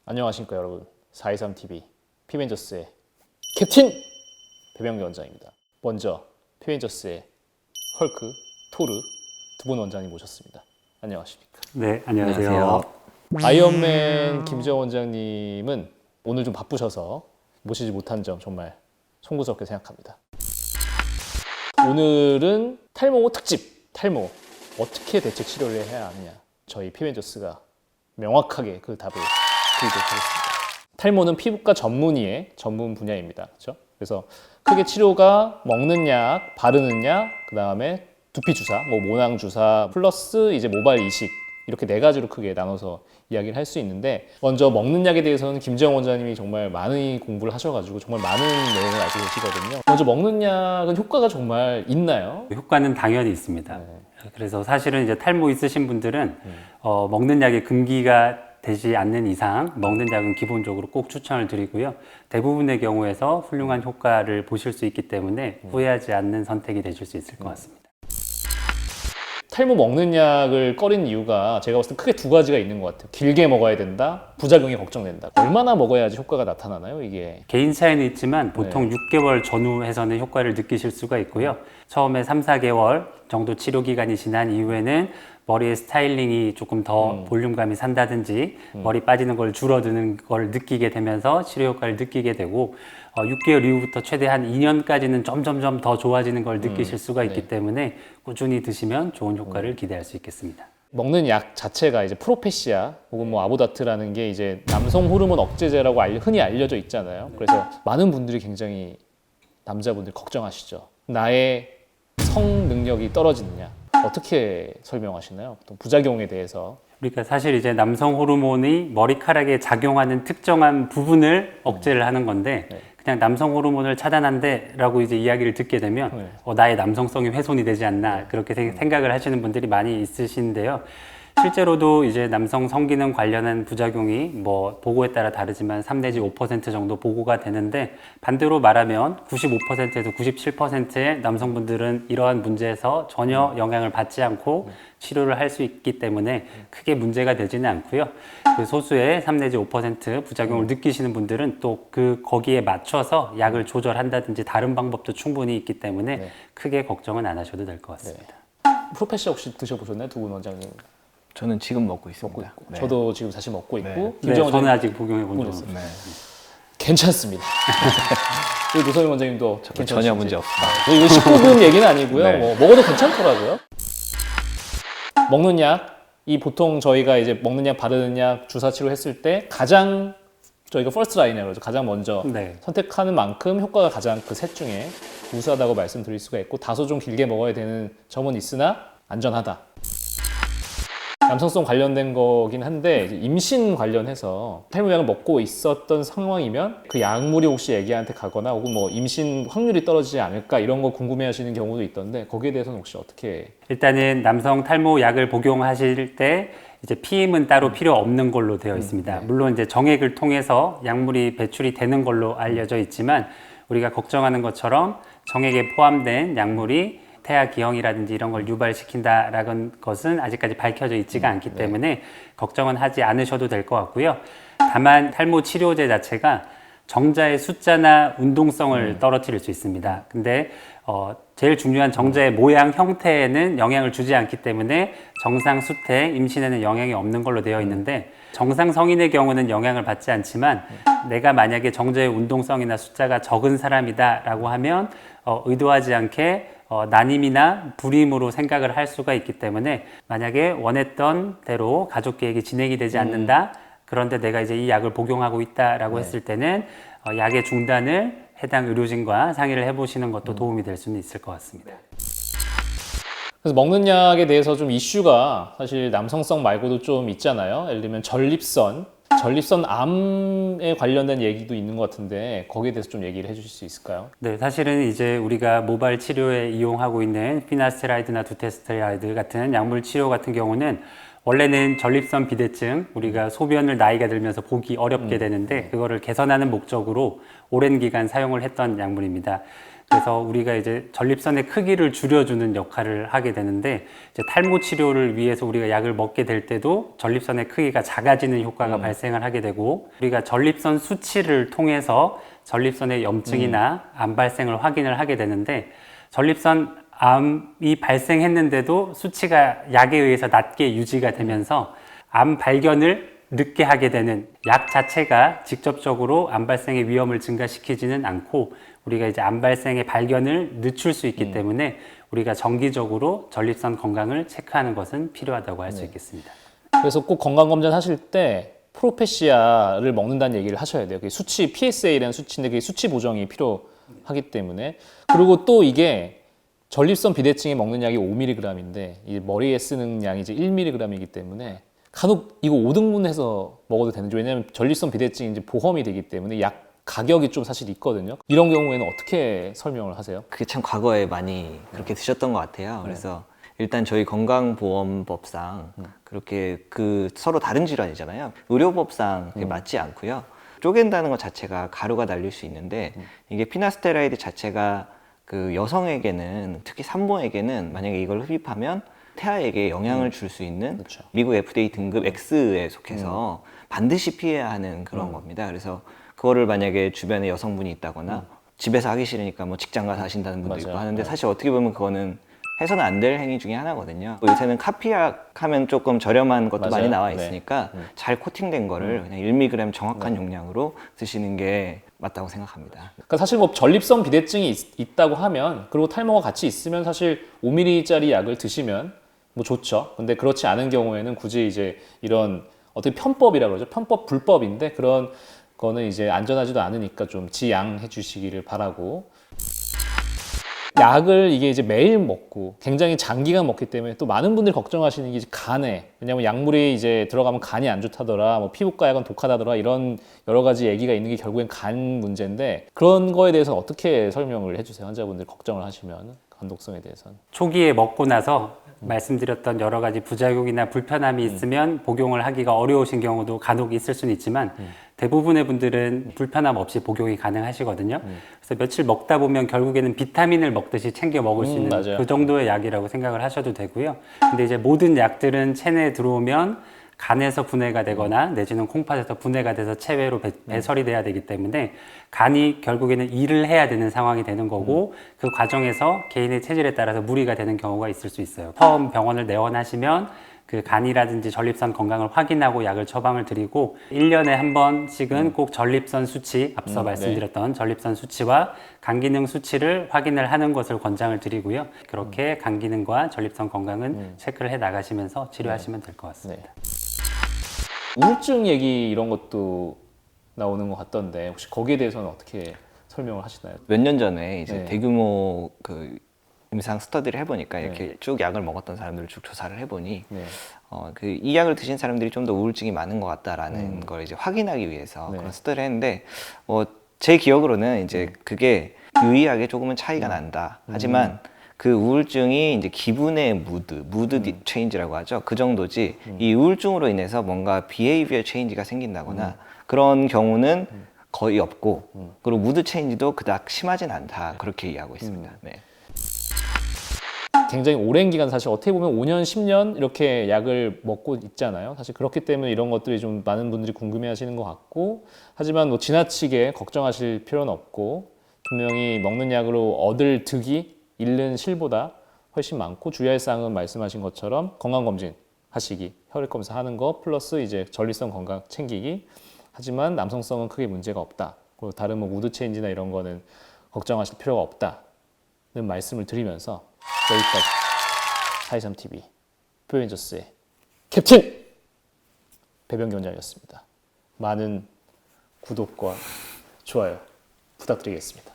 안녕하십니까 여러분. 423TV 피벤저스의 캡틴 배병기 원장입니다. 먼저 피벤저스의 헐크, 토르 두 분 원장님 모셨습니다. 안녕하십니까. 네, 안녕하세요. 아이언맨 김지영 원장님은 오늘 좀 바쁘셔서 모시지 못한 점 정말 송구스럽게 생각합니다. 오늘은 탈모 특집, 탈모 어떻게 대책 치료를 해야 하느냐, 저희 피벤저스가 명확하게 그 답을 드리도록 하겠습니다. 탈모는 피부과 전문의의 전문 분야입니다. 그렇죠? 그래서 크게 치료가 먹는 약, 바르는 약, 그 다음에 두피 주사, 모낭 주사 플러스 이제 모발 이식, 이렇게 네 가지로 크게 나눠서 이야기를 할 수 있는데, 먼저 먹는 약에 대해서는 김지영 원장님이 정말 많이 공부를 하셔가지고 정말 많은 내용을 알고 계시거든요. 먼저 먹는 약은 효과가 정말 있나요? 효과는 당연히 있습니다. 네. 그래서 사실은 이제 탈모 있으신 분들은 먹는 약이 금기가 되지 않는 이상 먹는 약은 기본적으로 꼭 추천을 드리고요. 대부분의 경우에서 훌륭한 효과를 보실 수 있기 때문에 후회하지 않는 선택이 되실 수 있을 것 같습니다. 탈모 먹는 약을 꺼린 이유가 제가 봤을 때 크게 두 가지가 있는 것 같아요. 길게 먹어야 된다, 부작용이 걱정된다. 얼마나 먹어야지 효과가 나타나나요, 이게? 개인 차이는 있지만 보통 6개월 전후에서는 효과를 느끼실 수가 있고요. 처음에 3, 4개월 정도 치료 기간이 지난 이후에는 머리의 스타일링이 조금 더 볼륨감이 산다든지 머리 빠지는 걸 줄어드는 걸 느끼게 되면서 치료 효과를 느끼게 되고 6개월 이후부터 최대한 2년까지는 점점점 더 좋아지는 걸 느끼실 수가 있기 때문에 꾸준히 드시면 좋은 효과를 기대할 수 있겠습니다. 먹는 약 자체가 이제 프로페시아 혹은 아보다트라는 게 이제 남성 호르몬 억제제라고 흔히 알려져 있잖아요. 그래서 많은 분들이 굉장히 남자분들 걱정하시죠. 나의 성 능력이 떨어지느냐. 어떻게 설명하시나요? 또 부작용에 대해서. 그러니까 사실 이제 남성 호르몬이 머리카락에 작용하는 특정한 부분을 억제를 하는 건데 그냥 남성 호르몬을 차단한대 라고 이제 이야기를 듣게 되면 나의 남성성이 훼손이 되지 않나 그렇게 생각을 하시는 분들이 많이 있으신데요. 실제로도 이제 남성 성기능 관련한 부작용이 보고에 따라 다르지만 3 내지 5% 정도 보고가 되는데, 반대로 말하면 95%에서 97%의 남성분들은 이러한 문제에서 전혀 영향을 받지 않고 치료를 할 수 있기 때문에 크게 문제가 되지는 않고요. 그 소수의 3 내지 5% 부작용을 느끼시는 분들은 또 거기에 맞춰서 약을 조절한다든지 다른 방법도 충분히 있기 때문에 크게 걱정은 안 하셔도 될 것 같습니다. 프로페시아 혹시 드셔보셨나요? 두 분 원장님. 저는 지금 먹고 있습니다. 먹고 있고. 네. 저도 지금 사실 먹고 있고. 네, 저는 아직 복용해 본 적은 없습니다. 네. 괜찮습니다. 우리 노선희 원장님도 전혀 문제 없습니다. 이거 19금 얘기는 아니고요. 네. 먹어도 괜찮더라고요. 먹는 약이 보통 저희가 이제 먹는 약, 바르는 약, 주사 치료했을 때 가장 저희가 퍼스트 라인이라고 그러죠. 가장 먼저 선택하는 만큼 효과가 가장 그 셋 중에 우수하다고 말씀드릴 수가 있고, 다소 좀 길게 먹어야 되는 점은 있으나 안전하다. 남성성 관련된 거긴 한데, 임신 관련해서 탈모약을 먹고 있었던 상황이면 그 약물이 혹시 애기한테 가거나 혹은 임신 확률이 떨어지지 않을까 이런 거 궁금해 하시는 경우도 있던데, 거기에 대해서는 혹시 어떻게? 일단은 남성 탈모 약을 복용하실 때 이제 피임은 따로 필요 없는 걸로 되어 있습니다. 물론 이제 정액을 통해서 약물이 배출이 되는 걸로 알려져 있지만, 우리가 걱정하는 것처럼 정액에 포함된 약물이 태아 기형이라든지 이런 걸 유발시킨다라는 것은 아직까지 밝혀져 있지가 않기 때문에 걱정은 하지 않으셔도 될 것 같고요. 다만 탈모 치료제 자체가 정자의 숫자나 운동성을 떨어뜨릴 수 있습니다. 근데 제일 중요한 정자의 모양 형태에는 영향을 주지 않기 때문에 정상 수태, 임신에는 영향이 없는 걸로 되어 있는데, 정상 성인의 경우는 영향을 받지 않지만 내가 만약에 정자의 운동성이나 숫자가 적은 사람이다라고 하면 의도하지 않게 난임이나 불임으로 생각을 할 수가 있기 때문에, 만약에 원했던 대로 가족 계획이 진행이 되지 않는다, 그런데 내가 이제 이 약을 복용하고 있다라고 했을 때는 약의 중단을 해당 의료진과 상의를 해보시는 것도 도움이 될 수는 있을 것 같습니다. 그래서 먹는 약에 대해서 좀 이슈가 사실 남성성 말고도 좀 있잖아요. 예를 들면 전립선 암에 관련된 얘기도 있는 것 같은데, 거기에 대해서 좀 얘기를 해주실 수 있을까요? 네, 사실은 이제 우리가 모발 치료에 이용하고 있는 피나스테라이드나 두테스테라이드 같은 약물 치료 같은 경우는 원래는 전립선 비대증, 우리가 소변을 나이가 들면서 보기 어렵게 되는데 그거를 개선하는 목적으로 오랜 기간 사용을 했던 약물입니다. 그래서 우리가 이제 전립선의 크기를 줄여주는 역할을 하게 되는데 이제 탈모 치료를 위해서 우리가 약을 먹게 될 때도 전립선의 크기가 작아지는 효과가 발생을 하게 되고 우리가 전립선 수치를 통해서 전립선의 염증이나 암 발생을 확인을 하게 되는데 전립선 암이 발생했는데도 수치가 약에 의해서 낮게 유지가 되면서 암 발견을 늦게 하게 되는 약 자체가 직접적으로 암 발생의 위험을 증가시키지는 않고 우리가 이제 암 발생의 발견을 늦출 수 있기 때문에 우리가 정기적으로 전립선 건강을 체크하는 것은 필요하다고 할 수 있겠습니다. 그래서 꼭 건강검진 하실 때 프로페시아를 먹는다는 얘기를 하셔야 돼요. 그게 수치, PSA라는 수치인데 그게 수치 보정이 필요하기 때문에. 그리고 또 이게 전립선 비대증에 먹는 약이 5mg인데 이 머리에 쓰는 양이 이제 1mg이기 때문에 간혹 이거 5등분해서 먹어도 되는지, 왜냐하면 전립선 비대증이 이제 보험이 되기 때문에 약 가격이 좀 사실 있거든요. 이런 경우에는 어떻게 설명을 하세요? 그게 참 과거에 많이 그렇게 드셨던 것 같아요. 그래서 일단 저희 건강보험법상 그렇게 그 서로 다른 질환이잖아요. 의료법상 그게 맞지 않고요. 쪼갠다는 것 자체가 가루가 날릴 수 있는데 이게 피나스테라이드 자체가 그 여성에게는, 특히 산모에게는 만약에 이걸 흡입하면 태아에게 영향을 줄 수 있는 그렇죠. 미국 FDA 등급 X에 속해서 반드시 피해야 하는 그런 겁니다. 그래서 그거를 만약에 주변에 여성분이 있다거나 집에서 하기 싫으니까 뭐 직장 가서 하신다는 분도 있고 맞아요. 하는데 사실 어떻게 보면 그거는 해서는 안 될 행위 중에 하나거든요. 요새는 카피약 하면 조금 저렴한 것도 맞아요. 많이 나와 네. 있으니까 잘 코팅된 거를 그냥 1mg 정확한 용량으로 드시는 게 맞다고 생각합니다. 그러니까 사실 뭐 전립선 비대증이 있다고 하면, 그리고 탈모가 같이 있으면 사실 5mg짜리 약을 드시면 뭐 좋죠. 근데 그렇지 않은 경우에는 굳이 이제 이런 어떻게 편법이라고 그러죠. 편법, 불법인데 그런 거는 이제 안전하지도 않으니까 좀 지양해 주시기를 바라고. 약을 이게 이제 매일 먹고 굉장히 장기간 먹기 때문에 또 많은 분들이 걱정하시는 게 이제 간에, 왜냐면 약물이 이제 들어가면 간이 안 좋다더라, 뭐 피부과 약은 독하다더라, 이런 여러 가지 얘기가 있는 게 결국엔 간 문제인데, 그런 거에 대해서는 어떻게 설명을 해주세요? 환자분들 걱정을 하시면 간 독성에 대해서는. 초기에 먹고 나서 말씀드렸던 여러 가지 부작용이나 불편함이 있으면 복용을 하기가 어려우신 경우도 간혹 있을 수는 있지만 대부분의 분들은 불편함 없이 복용이 가능하시거든요. 그래서 며칠 먹다 보면 결국에는 비타민을 먹듯이 챙겨 먹을 수 있는 맞아요. 그 정도의 약이라고 생각을 하셔도 되고요. 근데 이제 모든 약들은 체내에 들어오면 간에서 분해가 되거나 내지는 콩팥에서 분해가 돼서 체외로 배설이 돼야 되기 때문에 간이 결국에는 일을 해야 되는 상황이 되는 거고 그 과정에서 개인의 체질에 따라서 무리가 되는 경우가 있을 수 있어요. 처음 병원을 내원하시면 그 간이라든지 전립선 건강을 확인하고 약을 처방을 드리고 1년에 한 번씩은 꼭 전립선 수치, 앞서 말씀드렸던 전립선 수치와 간 기능 수치를 확인을 하는 것을 권장을 드리고요. 그렇게 간 기능과 전립선 건강은 체크를 해 나가시면서 치료하시면 될 것 같습니다. 우울증 얘기 이런 것도 나오는 것 같던데 혹시 거기에 대해서는 어떻게 설명을 하시나요? 몇 년 전에 이제 네. 대규모 그 임상 스터디를 해보니까 이렇게 쭉 약을 먹었던 사람들을 쭉 조사를 해보니 네. 그 이 약을 드신 사람들이 좀 더 우울증이 많은 것 같다라는 걸 이제 확인하기 위해서 네. 그런 스터디를 했는데 제 기억으로는 이제 그게 유의하게 조금은 차이가 난다. 하지만 그 우울증이 이제 기분의 무드 체인지라고 하죠. 그 정도지 이 우울증으로 인해서 뭔가 비헤이비어 체인지가 생긴다거나 그런 경우는 거의 없고 그리고 무드 체인지도 그닥 심하진 않다. 그렇게 이해하고 있습니다. 네. 굉장히 오랜 기간, 사실 어떻게 보면 5년, 10년 이렇게 약을 먹고 있잖아요. 사실 그렇기 때문에 이런 것들이 좀 많은 분들이 궁금해 하시는 것 같고, 하지만 뭐 지나치게 걱정하실 필요는 없고, 분명히 먹는 약으로 얻을 득이 잃는 실보다 훨씬 많고, 주의할 사항은 말씀하신 것처럼 건강검진 하시기, 혈액검사 하는 거 플러스 이제 전립선 건강 챙기기. 하지만 남성성은 크게 문제가 없다. 그리고 다른 뭐 무드 체인지나 이런 거는 걱정하실 필요가 없다는 말씀을 드리면서 여기까지 423TV 표현저스의 캡틴 배병기 원장이었습니다. 많은 구독과 좋아요 부탁드리겠습니다.